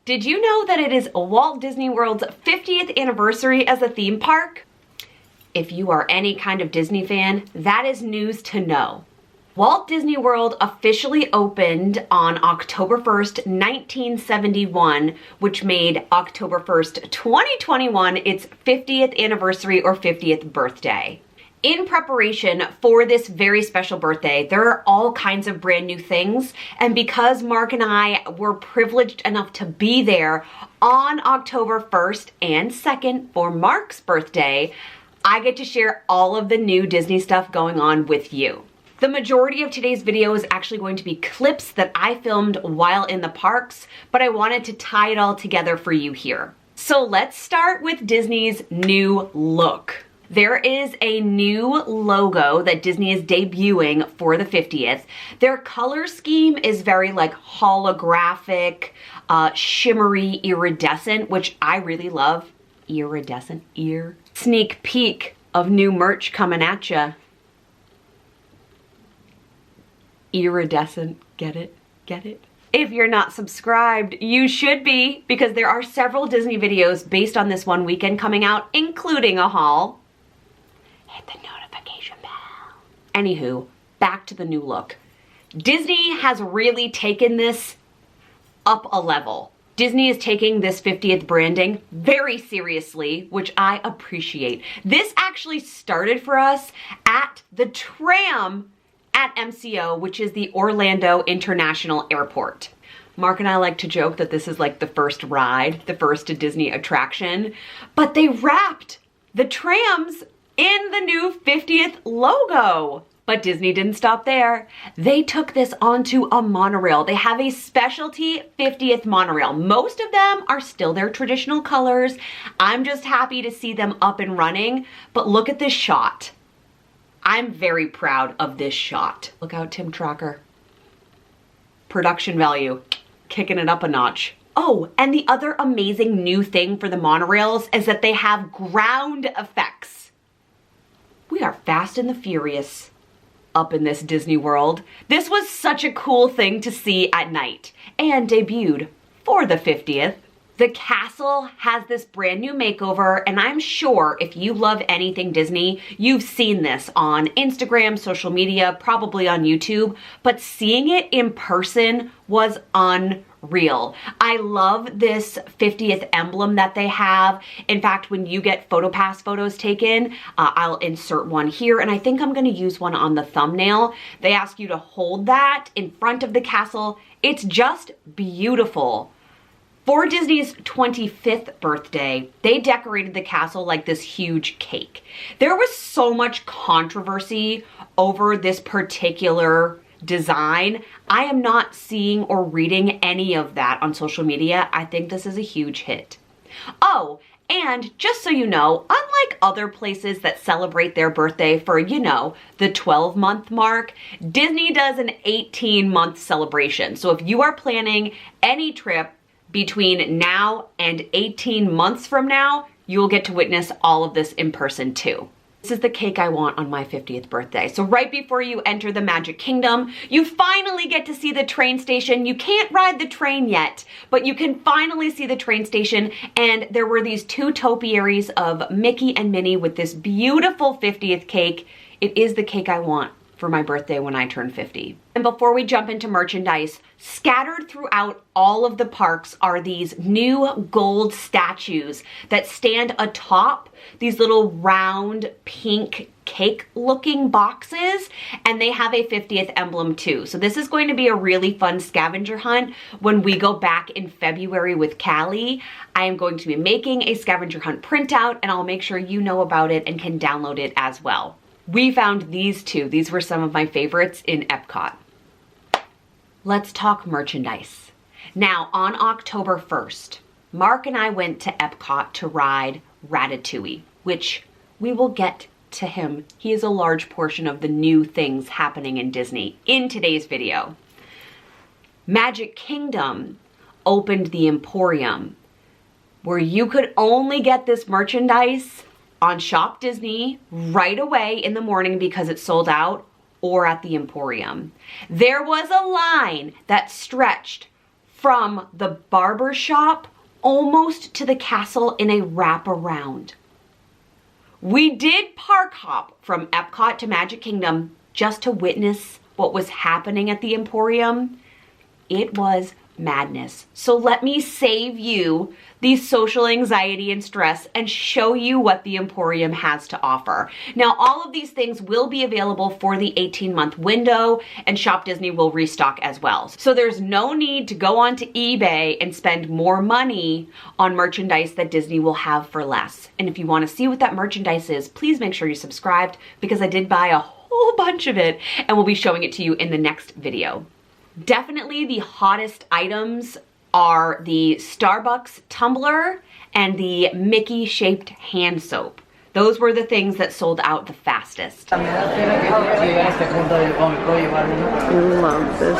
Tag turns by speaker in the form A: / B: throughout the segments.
A: Did you know that it is Walt Disney World's 50th anniversary as a theme park? If you are any kind of Disney fan, that is news to know. Walt Disney World officially opened on October 1st, 1971, which made October 1st, 2021 its 50th anniversary or 50th birthday. In preparation for this very special birthday, there are all kinds of brand new things, and because Mark and I were privileged enough to be there on October 1st and 2nd for Mark's birthday, I get to share all of the new Disney stuff going on with you. The majority of today's video is actually going to be clips that I filmed while in the parks, but I wanted to tie it all together for you here. So let's start with Disney's new look. There is a new logo that Disney is debuting for the 50th. Their color scheme is very like holographic, shimmery, iridescent, which I really love. Iridescent, Sneak peek of new merch coming at ya. Iridescent, get it? Get it? If you're not subscribed, you should be, because there are several Disney videos based on this one weekend coming out, including a haul. Hit the notification bell. Anywho, back to the new look. Disney has really taken this up a level. Disney is taking this 50th branding very seriously, which I appreciate. This actually started for us at the tram at MCO, which is the Orlando International Airport. Mark and I like to joke that this is like the first ride, the first Disney attraction, but they wrapped the trams in the new 50th logo. But Disney didn't stop there. They took this onto a monorail. They have a specialty 50th monorail. Most of them are still their traditional colors. I'm just happy to see them up and running, but look at this shot. I'm very proud of this shot. Look out, Tim Tracker. Production value, kicking it up a notch. Oh, and the other amazing new thing for the monorails is that they have ground effects. We are Fast and the Furious up in this Disney World. This was such a cool thing to see at night and debuted for the 50th. The castle has this brand new makeover, and I'm sure if you love anything Disney, you've seen this on Instagram, social media, probably on YouTube, but seeing it in person was unreal. I love this 50th emblem that they have. In fact, when you get PhotoPass photos taken, I'll insert one here, and I think I'm gonna use one on the thumbnail. They ask you to hold that in front of the castle. It's just beautiful. For Disney's 25th birthday, they decorated the castle like this huge cake. There was so much controversy over this particular design. I am not seeing or reading any of that on social media. I think this is a huge hit. Oh, and just so you know, unlike other places that celebrate their birthday for, you know, the 12-month mark, Disney does an 18-month celebration. So if you are planning any trip between now and 18 months from now, you will get to witness all of this in person too. This is the cake I want on my 50th birthday. So right before you enter the Magic Kingdom, you finally get to see the train station. You can't ride the train yet, but you can finally see the train station. And there were these two topiaries of Mickey and Minnie with this beautiful 50th cake. It is the cake I want for my birthday when I turn 50. And before we jump into merchandise, scattered throughout all of the parks are these new gold statues that stand atop these little round pink cake looking boxes, and they have a 50th emblem too. So this is going to be a really fun scavenger hunt when we go back in February with Callie. I am going to be making a scavenger hunt printout, and I'll make sure you know about it and can download it as well. We found these two. These were some of my favorites in EPCOT. Let's talk merchandise. Now, on October 1st, Mark and I went to EPCOT to ride Ratatouille, which we will get to him. He is a large portion of the new things happening in Disney in today's video. Magic Kingdom opened the Emporium, where you could only get this merchandise on Shop Disney right away in the morning because it sold out, or at the Emporium. There was a line that stretched from the barber shop almost to the castle in a wraparound. We did park hop from EPCOT to Magic Kingdom just to witness what was happening at the Emporium. It was madness. So let me save you the social anxiety and stress and show you what the Emporium has to offer. Now, all of these things will be available for the 18-month window, and Shop Disney will restock as well. So there's no need to go onto eBay and spend more money on merchandise that Disney will have for less. And if you want to see what that merchandise is, please make sure you're subscribed, because I did buy a whole bunch of it and we'll be showing it to you in the next video. Definitely the hottest items are the Starbucks tumbler and the Mickey-shaped hand soap. Those were the things that sold out the fastest.
B: Love this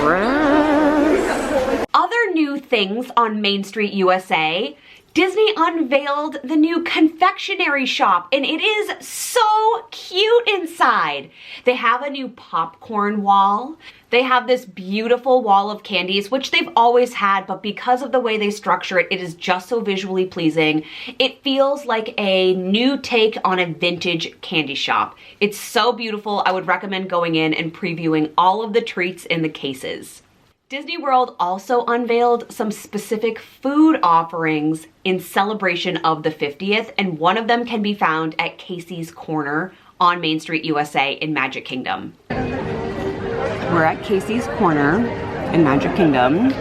B: dress.
A: Other new things on Main Street USA, Disney unveiled the new confectionery shop, and it is so cute inside. They have a new popcorn wall. They have this beautiful wall of candies, which they've always had, but because of the way they structure it, it is just so visually pleasing. It feels like a new take on a vintage candy shop. It's so beautiful. I would recommend going in and previewing all of the treats in the cases. Disney World also unveiled some specific food offerings in celebration of the 50th, and one of them can be found at Casey's Corner on Main Street USA in Magic Kingdom. We're at Casey's Corner in Magic Kingdom,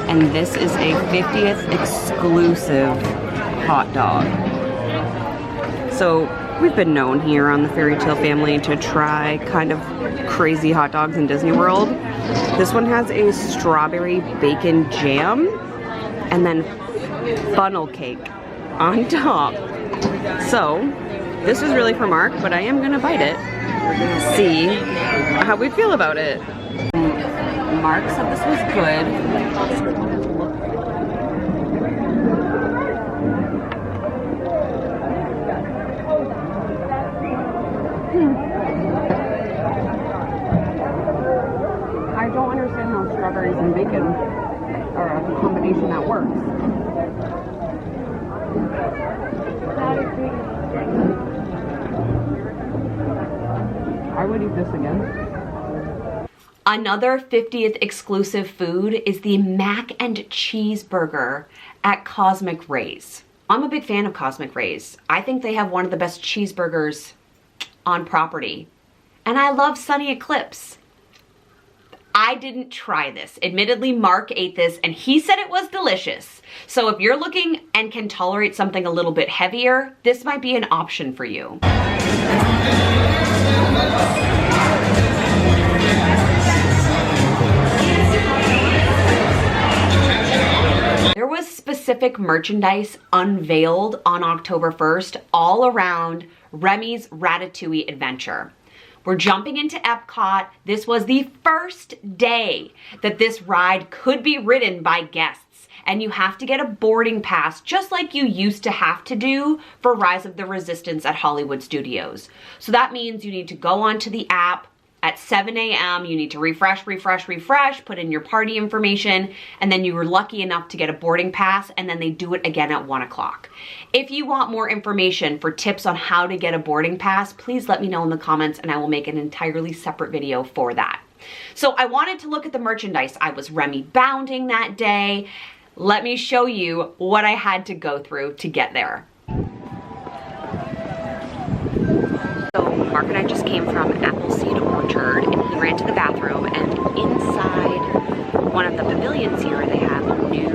A: and this is a 50th exclusive hot dog. So we've been known here on the Fairy Tale Family to try kind of crazy hot dogs in Disney World. This one has a strawberry bacon jam and then funnel cake on top. So this is really for Mark, but I am gonna bite it, see how we feel about it. Mark said this was good. I don't understand how strawberries and bacon are a combination that works. I would eat this again. Another 50th exclusive food is the mac and cheeseburger at Cosmic Rays. I'm a big fan of Cosmic Rays. I think they have one of the best cheeseburgers on property. And I love Sunny Eclipse. I didn't try this. Admittedly, Mark ate this and he said it was delicious. So if you're looking and can tolerate something a little bit heavier, this might be an option for you. There was specific merchandise unveiled on October 1st all around Remy's Ratatouille adventure. We're jumping into EPCOT. This was the first day that this ride could be ridden by guests, and you have to get a boarding pass just like you used to have to do for Rise of the Resistance at Hollywood Studios. So that means you need to go onto the app at 7 a.m. You need to refresh, put in your party information, and then you were lucky enough to get a boarding pass, and then they do it again at 1 o'clock. If you want more information for tips on how to get a boarding pass, please let me know in the comments and I will make an entirely separate video for that. So I wanted to look at the merchandise. I was Remy bounding that day. Let me show you what I had to go through to get there. So Mark and I just came from Appleseed Orchard, and he ran to the bathroom, and inside one of the pavilions here they have new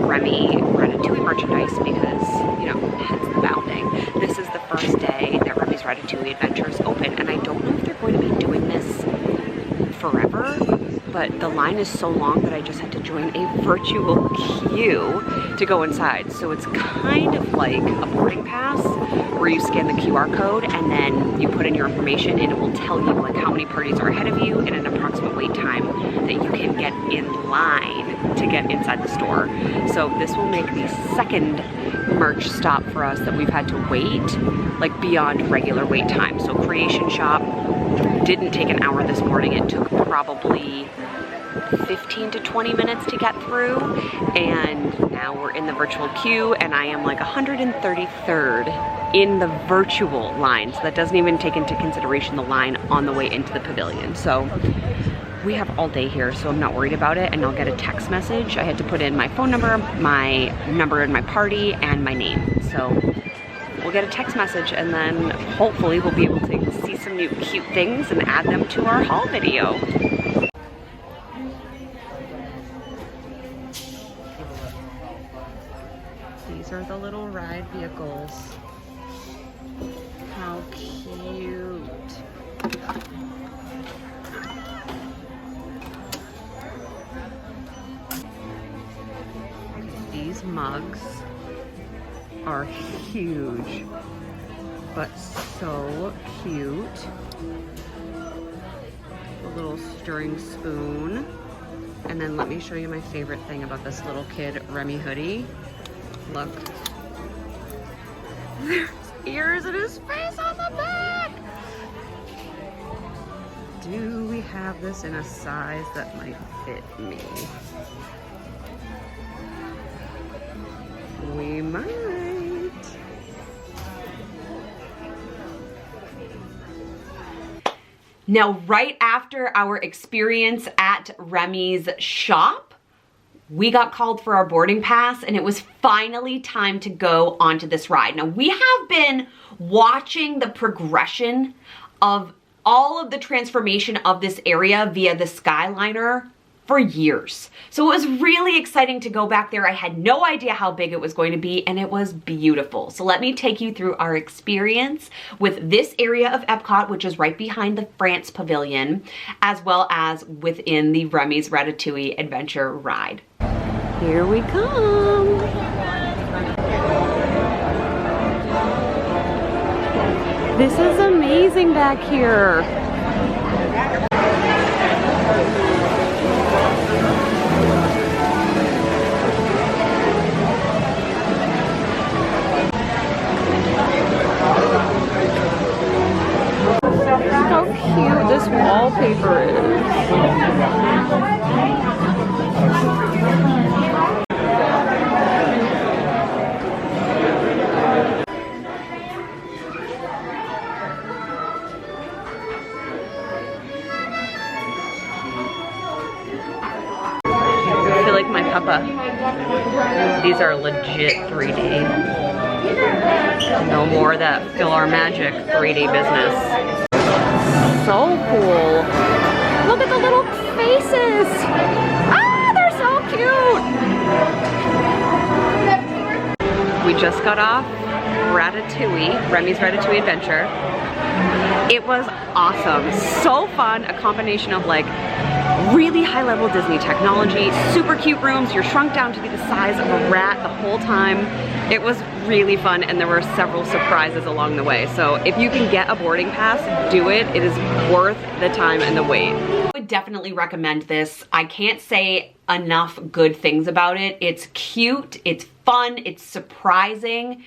A: Remy Ratatouille merchandise because, you know, hence the bounding. This is the first day that Remy's Ratatouille Adventure is open, and I don't know if they're going to be doing this forever, but the line is so long that I just had to join a virtual queue to go inside. So it's kind of like a boarding pass where you scan the QR code and then you put in your information and it will tell you like how many parties are ahead of you and an approximate wait time that you can get in line to get inside the store. So this will make the second merch stop for us that we've had to wait like beyond regular wait time. So Creation Shop didn't take an hour this morning. It took probably 15 to 20 minutes to get through, and now we're in the virtual queue, and I am like 133rd in the virtual line, so that doesn't even take into consideration the line on the way into the pavilion. So we have all day here, so I'm not worried about it, and I'll get a text message. I had to put in my phone number, my number in my party, and my name. So we'll get a text message, and then hopefully we'll be able to see some new cute things and add them to our haul video. These are the little ride vehicles. How cute. These mugs are huge, but so cute. A little stirring spoon. And then let me show you my favorite thing about this little kid Remy hoodie. Look. There's ears and his face on the back. Do we have this in a size that might fit me? We might. Now, right after our experience at Remy's shop, we got called for our boarding pass, and it was finally time to go onto this ride. Now, we have been watching the progression of all of the transformation of this area via the Skyliner for years. So it was really exciting to go back there. I had no idea how big it was going to be, and it was beautiful. So let me take you through our experience with this area of EPCOT, which is right behind the France Pavilion, as well as within the Remy's Ratatouille Adventure ride. Here we come. This is amazing back here. How cute this wallpaper is. I feel like my puppa. These are legit 3D. No more of that Fill Our Magic 3D business. So cool. Look at the little faces. Ah, they're so cute. We just got off Ratatouille, Remy's Ratatouille Adventure. It was awesome. So fun. A combination of like really high level Disney technology, super cute rooms. You're shrunk down to be the size of a rat the whole time. It was really fun, and there were several surprises along the way. So if you can get a boarding pass, do it. It is worth the time and the wait. I would definitely recommend this. I can't say enough good things about it. It's cute, it's fun, it's surprising.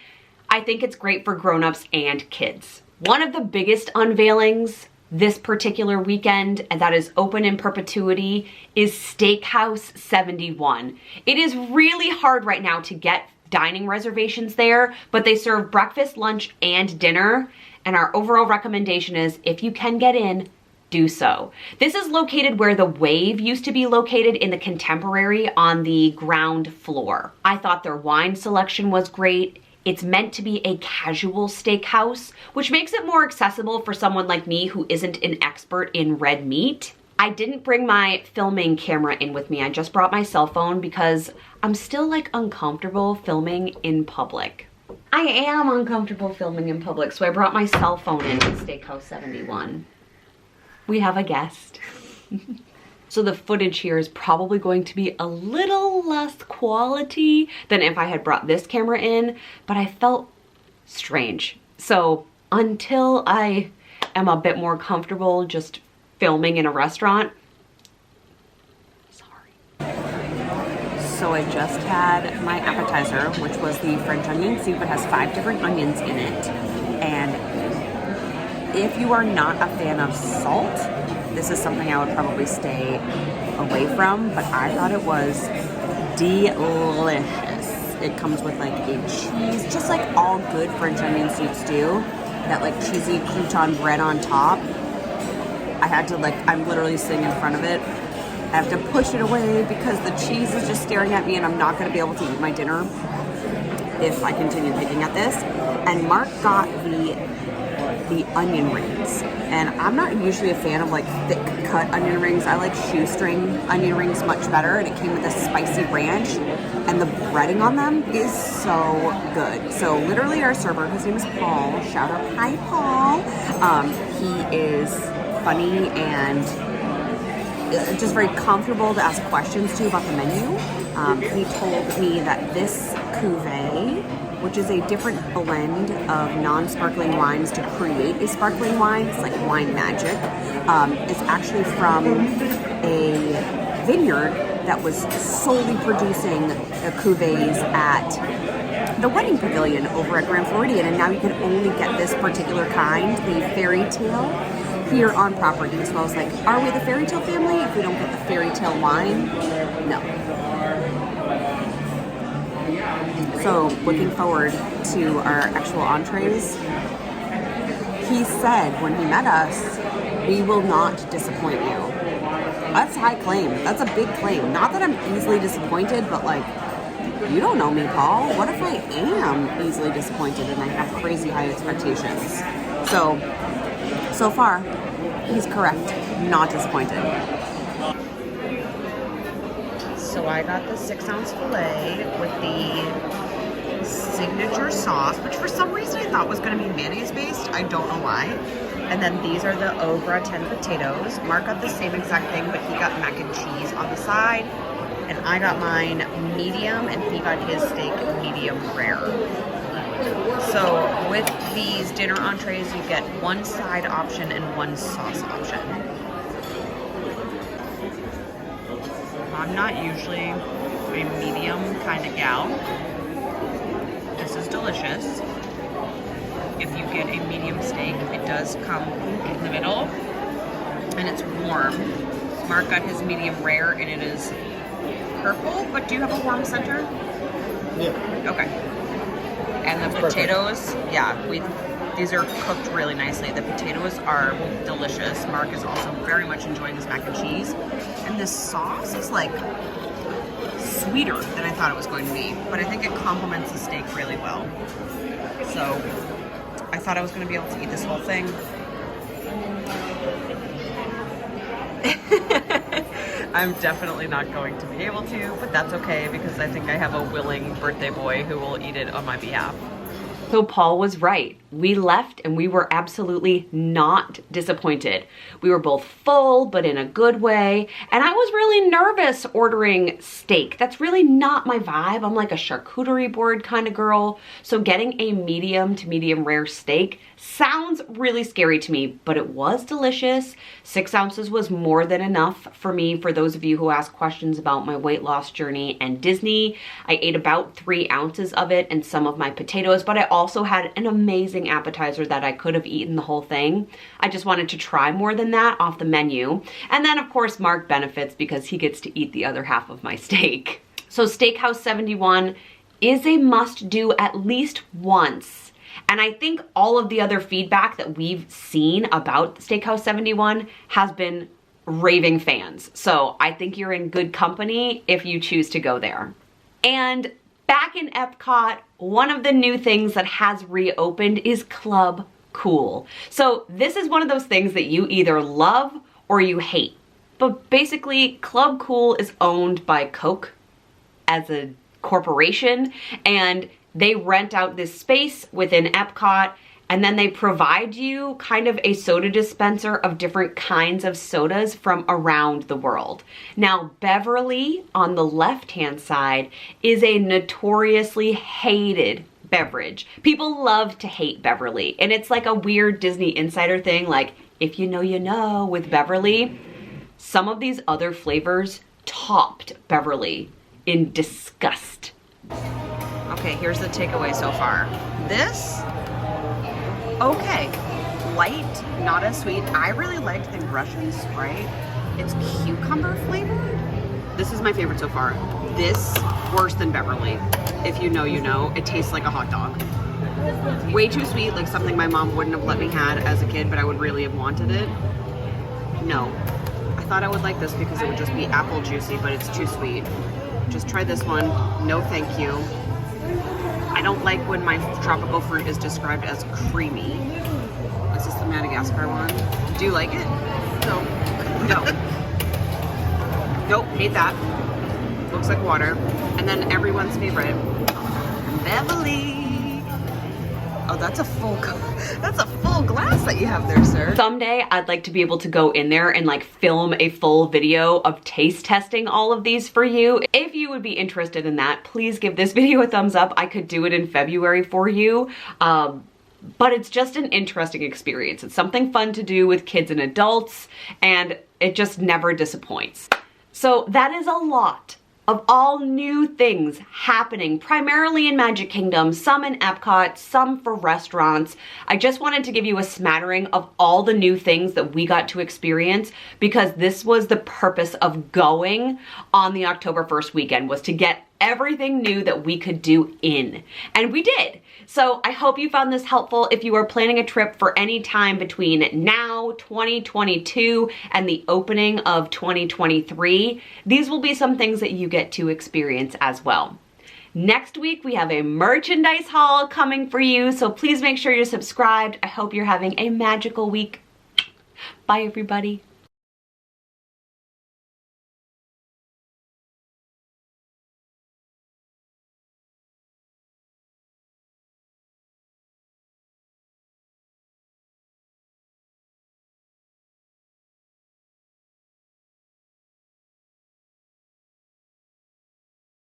A: I think it's great for grown-ups and kids. One of the biggest unveilings this particular weekend, and that is open in perpetuity, is Steakhouse 71. It is really hard right now to get dining reservations there, but they serve breakfast, lunch, and dinner. And our overall recommendation is, if you can get in, do so. This is located where the Wave used to be located in the Contemporary on the ground floor. I thought their wine selection was great. It's meant to be a casual steakhouse, which makes it more accessible for someone like me who isn't an expert in red meat. I didn't bring my filming camera in with me. I just brought my cell phone because I'm still like uncomfortable filming in public. I am uncomfortable filming in public, so I brought my cell phone in to Steakhouse 71. We have a guest. So the footage here is probably going to be a little less quality than if I had brought this camera in, but I felt strange. So until I am a bit more comfortable just filming in a restaurant, sorry. So I just had my appetizer, which was the French onion soup. It has 5 different onions in it. And if you are not a fan of salt, this is something I would probably stay away from, but I thought it was delicious. It comes with like a cheese, just like all good French onion soup stew, that like cheesy crouton bread on top. I had to like, I'm literally sitting in front of it. I have to push it away because the cheese is just staring at me and I'm not gonna be able to eat my dinner if I continue picking at this. And Mark got the onion rings. And I'm not usually a fan of like thick cut onion rings. I like shoestring onion rings much better. And it came with a spicy ranch. And the breading on them is so good. So literally our server, his name is Paul. Shout out, hi Paul. He is funny and just very comfortable to ask questions to about the menu. He told me that this cuvee, which is a different blend of non-sparkling wines to create a sparkling wine, it's like wine magic, is actually from a vineyard that was solely producing the cuvées at the Wedding Pavilion over at Grand Floridian, and now you can only get this particular kind, the Fairy Tale, here on property. So I was like, are we the Fairy Tale family if we don't get the Fairy Tale wine? No. So looking forward to our actual entrees. He said when he met us, we will not disappoint you. That's high claim. That's a big claim. Not that I'm easily disappointed, but like, you don't know me, Paul. What if I am easily disappointed and I have crazy high expectations? So far, he's correct. Not disappointed. So I got the 6-ounce filet with the signature sauce, which for some reason I thought was going to be mayonnaise based. I don't know why. And then these are the au gratin potatoes. Mark got the same exact thing, but he got mac and cheese on the side. And I got mine medium, and he got his steak medium rare. So with these dinner entrees, you get one side option and one sauce option. I'm not usually a medium kind of gal. This is delicious. If you get a medium steak, it does come in the middle and it's warm. Mark got his medium rare and it is purple, but do you have a warm center?
C: Yeah.
A: Okay. And the potatoes, yeah, these are cooked really nicely. The potatoes are delicious. Mark is also very much enjoying this mac and cheese. And this sauce is like sweeter than I thought it was going to be, but I think it complements the steak really well. So I thought I was going to be able to eat this whole thing. I'm definitely not going to be able to, but that's okay because I think I have a willing birthday boy who will eat it on my behalf. So Paul was right. We left and we were absolutely not disappointed. We were both full, but in a good way. And I was really nervous ordering steak. That's really not my vibe. I'm like a charcuterie board kind of girl. So getting a medium to medium rare steak sounds really scary to me, but it was delicious. 6 ounces was more than enough for me. For those of you who ask questions about my weight loss journey and Disney, I ate about 3 ounces of it and some of my potatoes, but I also had an amazing appetizer that I could have eaten the whole thing. I just wanted to try more than that off the menu. And then of course Mark benefits because he gets to eat the other half of my steak. So Steakhouse 71 is a must do at least once. And I think all of the other feedback that we've seen about Steakhouse 71 has been raving fans. So I think you're in good company if you choose to go there. And back in EPCOT, one of the new things that has reopened is Club Cool. So this is one of those things that you either love or you hate. But basically, Club Cool is owned by Coke as a corporation, and they rent out this space within EPCOT, and then they provide you kind of a soda dispenser of different kinds of sodas from around the world. Now, Beverly on the left-hand side is a notoriously hated beverage. People love to hate Beverly, and it's like a weird Disney insider thing, like, if you know, you know, with Beverly. Some of these other flavors topped Beverly in disgust. Okay, here's the takeaway so far. This, okay. light, not as sweet. I really liked the Russian Sprite. It's cucumber flavored. This is my favorite so far. This, worse than Beverly. If you know, you know. It tastes like a hot dog. Way too sweet, like something my mom wouldn't have let me have as a kid, but I would really have wanted it. No. I thought I would like this because it would just be apple juicy, but it's too sweet. Just try this one. No thank you. I don't like when my tropical fruit is described as creamy. Is this the Madagascar one? Do you like it? No. No. Nope, hate that. Looks like water. And then everyone's favorite, Beverly. Oh, that's a full glass that you have there, sir. Someday I'd like to be able to go in there and like film a full video of taste testing all of these for you. If you would be interested in that, please give this video a thumbs up. I could do it in February for you. But it's just an interesting experience. It's something fun to do with kids and adults, and it just never disappoints. So that is a lot of all new things happening, primarily in Magic Kingdom, some in EPCOT, some for restaurants. I just wanted to give you a smattering of all the new things that we got to experience, because this was the purpose of going on the October 1st weekend, was to get everything new that we could do in. And we did. So I hope you found this helpful. If you are planning a trip for any time between now, 2022, and the opening of 2023, these will be some things that you get to experience as well. Next week, we have a merchandise haul coming for you, so please make sure you're subscribed. I hope you're having a magical week. Bye, everybody.